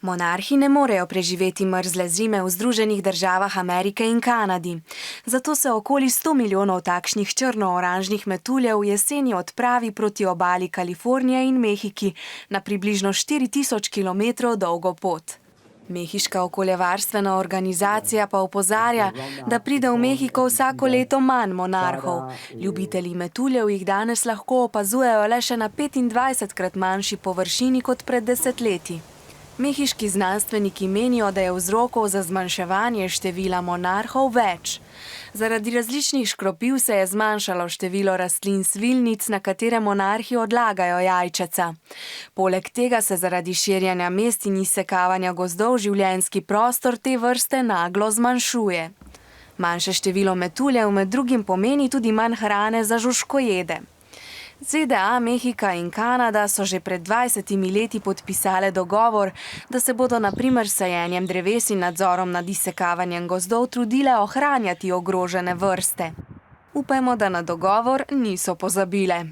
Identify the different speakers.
Speaker 1: Monarhi ne morejo preživeti mrzle zime v Združenih državah Amerike in Kanadi. Zato se okoli 100 milijonov takšnih črno-oranžnih metuljev jeseni odpravi proti obali Kalifornije in Mehiki na približno 4000 km dolgo pot. Mehiška okoljevarstvena organizacija pa opozarja, da pride v Mehiko vsako leto manj monarhov. Ljubitelji metuljev jih danes lahko opazujejo le še na 25-krat manjši površini kot pred desetletji. Mehiški znanstveniki menijo, da je vzrokov za zmanjševanje števila monarhov več. Zaradi različnih škropiv se je zmanjšalo število rastlin svilnic, na katere monarhi odlagajo jajčeca. Poleg tega se zaradi širjenja mest in izsekavanja gozdov življenjski prostor te vrste naglo zmanjšuje. Manjše število metuljev med drugim pomeni tudi manj hrane za žužkojede. ZDA, Mehika in Kanada so že pred 20 leti podpisale dogovor, da se bodo na primer s sajenjem dreves in nadzorom nad izsekavanjem gozdov trudile ohranjati ogrožene vrste. Upajmo, da na dogovor niso pozabile.